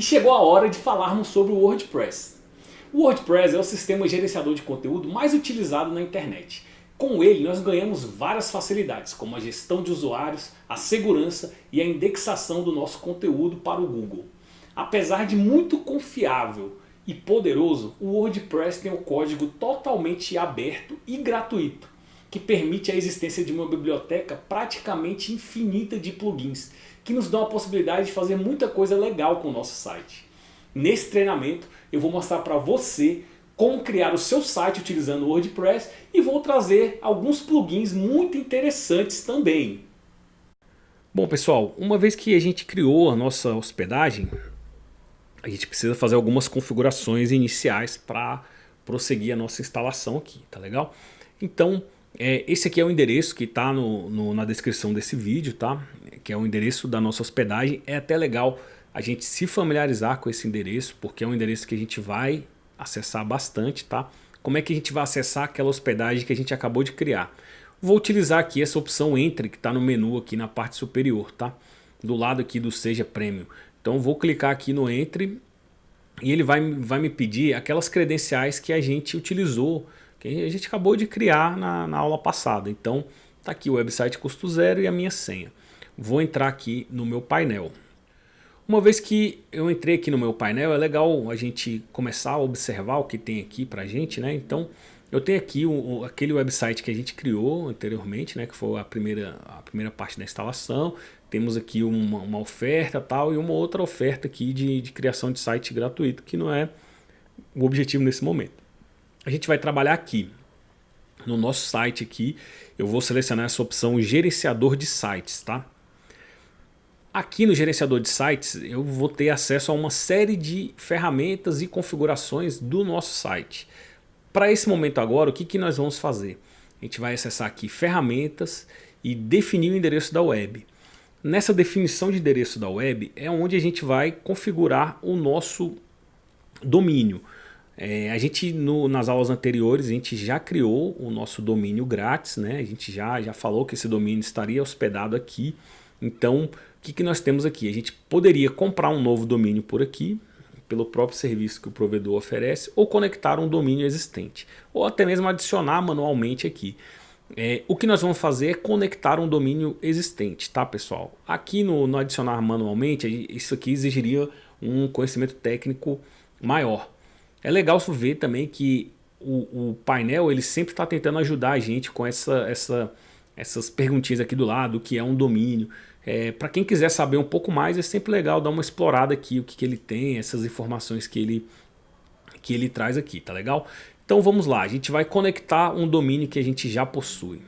chegou a hora de falarmos sobre o WordPress. O WordPress é o sistema gerenciador de conteúdo mais utilizado na internet. Com ele nós ganhamos várias facilidades, como a gestão de usuários, a segurança e a indexação do nosso conteúdo para o Google. Apesar de muito confiável e poderoso, o WordPress tem um código totalmente aberto e gratuito, que permite a existência de uma biblioteca praticamente infinita de plugins, que nos dão a possibilidade de fazer muita coisa legal com o nosso site. Nesse treinamento eu vou mostrar para você como criar o seu site utilizando o WordPress e vou trazer alguns plugins muito interessantes também. Bom pessoal, uma vez que a gente criou a nossa hospedagem, a gente precisa fazer algumas configurações iniciais para prosseguir a nossa instalação aqui, tá legal? Então, esse aqui é o endereço que está na descrição desse vídeo, tá? Que é o endereço da nossa hospedagem. É até legal a gente se familiarizar com esse endereço, porque é um endereço que a gente vai acessar bastante, tá? Como é que a gente vai acessar aquela hospedagem que a gente acabou de criar? Vou utilizar aqui essa opção Entre, que está no menu aqui na parte superior, tá? Do lado aqui do Seja Premium. Então vou clicar aqui no Entre e ele vai me pedir aquelas credenciais que a gente utilizou, que a gente acabou de criar na aula passada. Então tá aqui o website custo zero e a minha senha. Vou entrar aqui no meu painel. Uma vez que eu entrei aqui no meu painel, é legal a gente começar a observar o que tem aqui pra gente, né? Então eu tenho aqui aquele website que a gente criou anteriormente, né? Que foi a primeira parte da instalação. Temos aqui uma oferta tal, e uma outra oferta aqui de criação de site gratuito, que não é o objetivo nesse momento. A gente vai trabalhar aqui no nosso site aqui. Eu vou selecionar essa opção gerenciador de sites, tá? Aqui no gerenciador de sites eu vou ter acesso a uma série de ferramentas e configurações do nosso site. Para esse momento agora, o que nós vamos fazer? A gente vai acessar aqui ferramentas e definir o endereço da web. Nessa definição de endereço da web é onde a gente vai configurar o nosso domínio. A gente nas aulas anteriores a gente já criou o nosso domínio grátis, né? A gente já falou que esse domínio estaria hospedado aqui. Então o que nós temos aqui? A gente poderia comprar um novo domínio por aqui, pelo próprio serviço que o provedor oferece, ou conectar um domínio existente, ou até mesmo adicionar manualmente aqui. O que nós vamos fazer é conectar um domínio existente, tá pessoal? Aqui no adicionar manualmente, isso aqui exigiria um conhecimento técnico maior. É legal ver também que o painel ele sempre está tentando ajudar a gente com essas perguntinhas aqui do lado, o que é um domínio. Para quem quiser saber um pouco mais, é sempre legal dar uma explorada aqui, o que ele tem, essas informações que ele traz aqui, tá legal? Então vamos lá, a gente vai conectar um domínio que a gente já possui.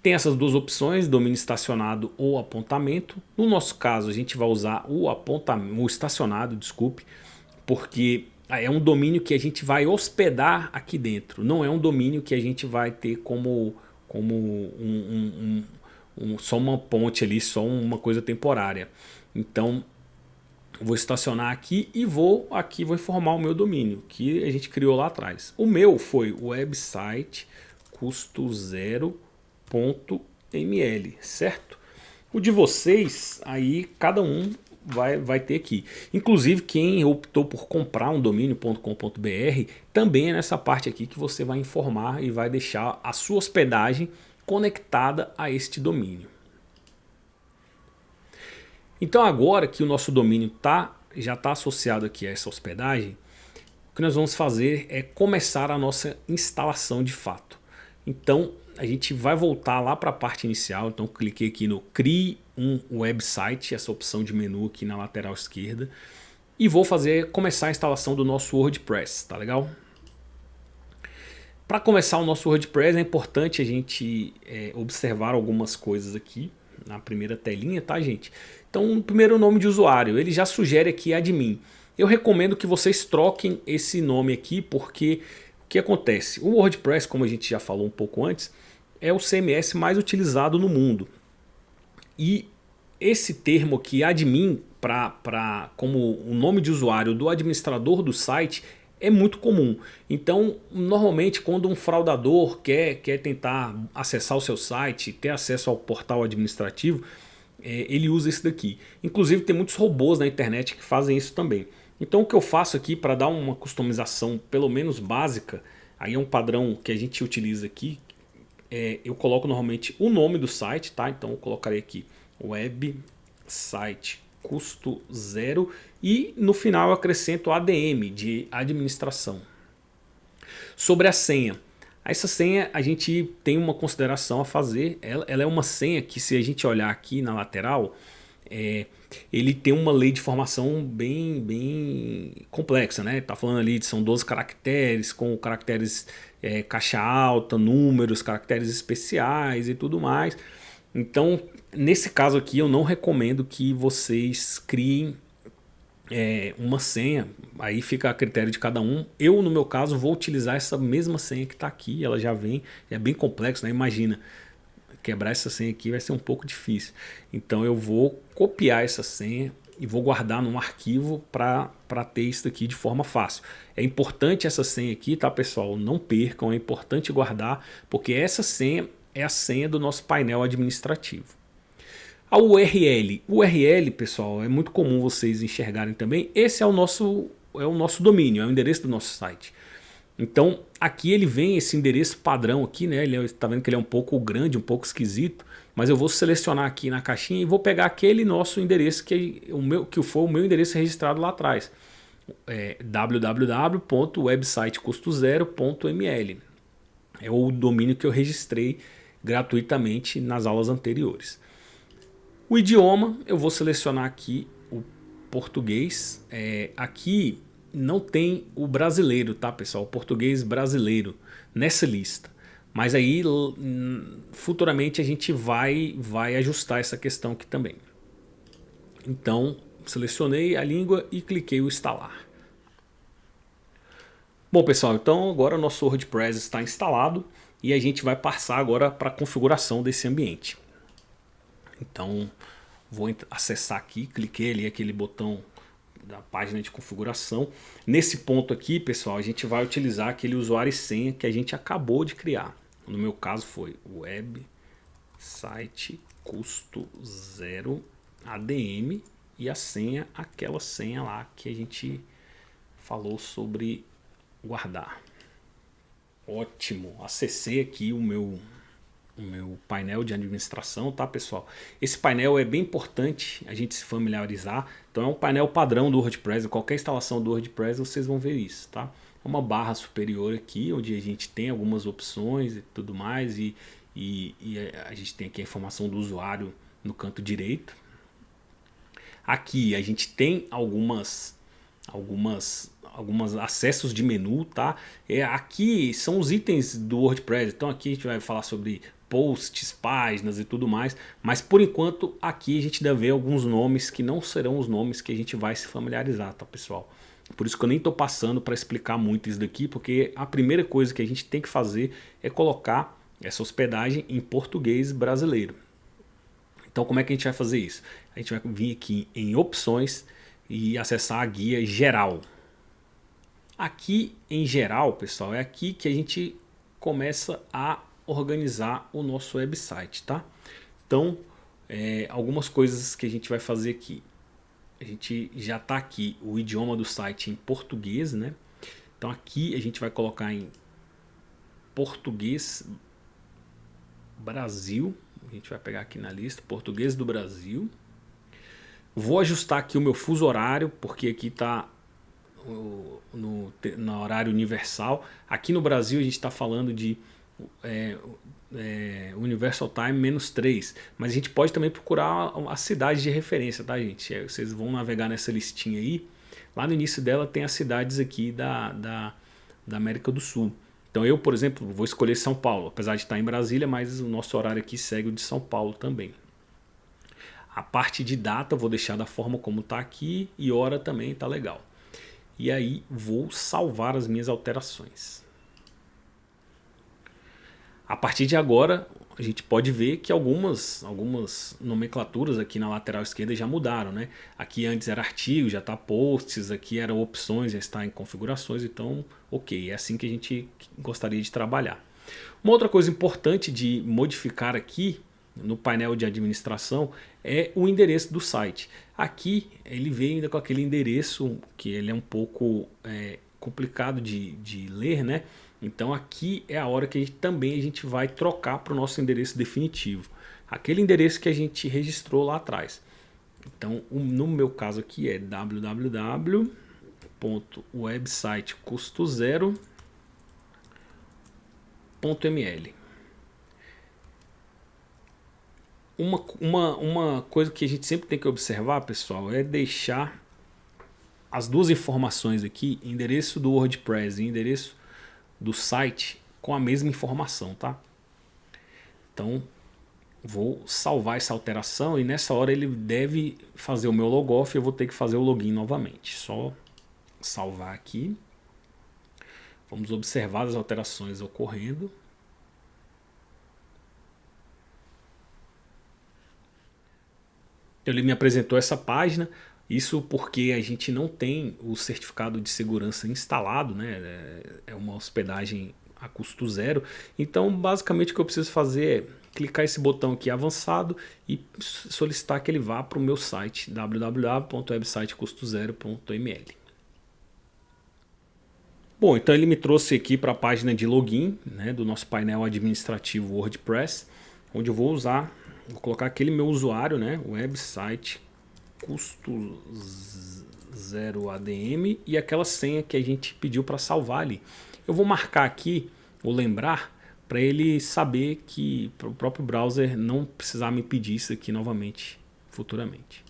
Tem essas duas opções, domínio estacionado ou apontamento. No nosso caso a gente vai usar o estacionado, desculpe, porque é um domínio que a gente vai hospedar aqui dentro. Não é um domínio que a gente vai ter como só uma ponte ali, só uma coisa temporária. Então vou estacionar aqui e vou informar o meu domínio que a gente criou lá atrás. O meu foi o website custo zero.ml, certo? O de vocês aí cada um vai ter aqui. Inclusive quem optou por comprar um domínio.com.br também é nessa parte aqui que você vai informar e vai deixar a sua hospedagem conectada a este domínio. Então agora que o nosso domínio já está associado aqui a essa hospedagem, o que nós vamos fazer é começar a nossa instalação de fato. Então a gente vai voltar lá para a parte inicial. Então cliquei aqui no Crie um website, essa opção de menu aqui na lateral esquerda, e vou começar a instalação do nosso WordPress, tá legal? Para começar o nosso WordPress é importante a gente observar algumas coisas aqui na primeira telinha, tá gente? Então primeiro o nome de usuário, ele já sugere aqui admin. Eu recomendo que vocês troquem esse nome aqui, porque o que acontece? O WordPress, como a gente já falou um pouco antes, é o CMS mais utilizado no mundo. E esse termo aqui, admin, como o nome de usuário do administrador do site, é muito comum. Então normalmente quando um fraudador quer tentar acessar o seu site, ter acesso ao portal administrativo, ele usa esse daqui. Inclusive tem muitos robôs na internet que fazem isso também. Então o que eu faço aqui para dar uma customização pelo menos básica, aí é um padrão que a gente utiliza aqui, eu coloco normalmente o nome do site, tá? Então eu colocarei aqui website custo zero e no final eu acrescento ADM de administração. Sobre a senha. Essa senha a gente tem uma consideração a fazer. Ela é uma senha que, se a gente olhar aqui na lateral, ele tem uma lei de formação bem complexa, né? Tá falando ali de são 12 caracteres, com caracteres caixa alta, números, caracteres especiais e tudo mais. Então, nesse caso aqui, eu não recomendo que vocês criem uma senha, aí fica a critério de cada um. Eu, no meu caso, vou utilizar essa mesma senha que está aqui, ela já vem, é bem complexo, né? Imagina, quebrar essa senha aqui vai ser um pouco difícil. Então eu vou copiar essa senha e vou guardar num arquivo para ter isso aqui de forma fácil. É importante essa senha aqui, tá, pessoal? Não percam, é importante guardar, porque essa senha é a senha do nosso painel administrativo. A URL. URL, pessoal, é muito comum vocês enxergarem também. Esse é o nosso domínio, é o endereço do nosso site. Então, aqui ele vem esse endereço padrão aqui, né? Tá vendo que ele é um pouco grande, um pouco esquisito, mas eu vou selecionar aqui na caixinha e vou pegar aquele nosso endereço que foi o meu endereço registrado lá atrás. www.websitecustozero.ml. É o domínio que eu registrei gratuitamente nas aulas anteriores. O idioma, eu vou selecionar aqui o português. Aqui não tem o brasileiro, tá, pessoal? O português brasileiro nessa lista. Mas aí futuramente a gente vai ajustar essa questão aqui também. Então, selecionei a língua e cliquei o instalar. Bom, pessoal, então agora o nosso WordPress está instalado e a gente vai passar agora para a configuração desse ambiente. Então, vou acessar aqui, cliquei ali aquele botão da página de configuração. Nesse ponto aqui, pessoal, a gente vai utilizar aquele usuário e senha que a gente acabou de criar. No meu caso foi website custo zero ADM e a senha, aquela senha lá que a gente falou sobre guardar. Ótimo, acessei aqui o meu painel de administração, tá, pessoal? Esse painel é bem importante a gente se familiarizar. Então é um painel padrão do WordPress. Qualquer instalação do WordPress vocês vão ver isso, tá? É uma barra superior aqui onde a gente tem algumas opções e tudo mais e a gente tem aqui a informação do usuário no canto direito. Aqui a gente tem algumas acessos de menu, tá? Aqui são os itens do WordPress. Então aqui a gente vai falar sobre posts, páginas e tudo mais, mas por enquanto aqui a gente deve ver alguns nomes que não serão os nomes que a gente vai se familiarizar, tá, pessoal? Por isso que eu nem estou passando para explicar muito isso daqui, porque a primeira coisa que a gente tem que fazer é colocar essa hospedagem em português brasileiro. Então como é que a gente vai fazer isso? A gente vai vir aqui em opções e acessar a guia geral. Aqui em geral, pessoal, é aqui que a gente começa a organizar o nosso website, tá? Então, algumas coisas que a gente vai fazer aqui. A gente já está aqui o idioma do site em português, né? Então aqui a gente vai colocar em português Brasil. A gente vai pegar aqui na lista português do Brasil. Vou ajustar aqui o meu fuso horário, porque aqui está no horário universal. Aqui no Brasil a gente está falando de Universal Time -3, mas a gente pode também procurar a cidade de referência, tá, gente? Vocês vão navegar nessa listinha aí. Lá no início dela tem as cidades aqui da América do Sul. Então eu, por exemplo, vou escolher São Paulo, apesar de estar em Brasília, mas o nosso horário aqui segue o de São Paulo também. A parte de data eu vou deixar da forma como está aqui e hora também está legal. E aí vou salvar as minhas alterações. A partir de agora a gente pode ver que algumas nomenclaturas aqui na lateral esquerda já mudaram, né? Aqui antes era artigo, já está posts, aqui eram opções, já está em configurações, então ok, é assim que a gente gostaria de trabalhar. Uma outra coisa importante de modificar aqui no painel de administração é o endereço do site. Aqui ele vem ainda com aquele endereço que ele é um pouco complicado de ler, né? Então aqui é a hora que a gente vai trocar para o nosso endereço definitivo. Aquele endereço que a gente registrou lá atrás. Então no meu caso aqui é www.websitecustozero.ml. Uma coisa que a gente sempre tem que observar, pessoal, é deixar as duas informações aqui, endereço do WordPress e endereço do site, com a mesma informação, tá? Então vou salvar essa alteração e nessa hora ele deve fazer o meu logoff e eu vou ter que fazer o login novamente. Só salvar aqui. Vamos observar as alterações ocorrendo. Ele me apresentou essa página, isso porque a gente não tem o certificado de segurança instalado, né? É uma hospedagem a custo zero. Então basicamente o que eu preciso fazer é clicar esse botão aqui avançado e solicitar que ele vá para o meu site www.websitecustozero.ml. Bom, então ele me trouxe aqui para a página de login, né, do nosso painel administrativo WordPress, onde eu vou colocar aquele meu usuário, né, website custo zero ADM e aquela senha que a gente pediu para salvar ali. Eu vou marcar aqui, ou lembrar, para ele saber que para o próprio browser não precisar me pedir isso aqui novamente futuramente.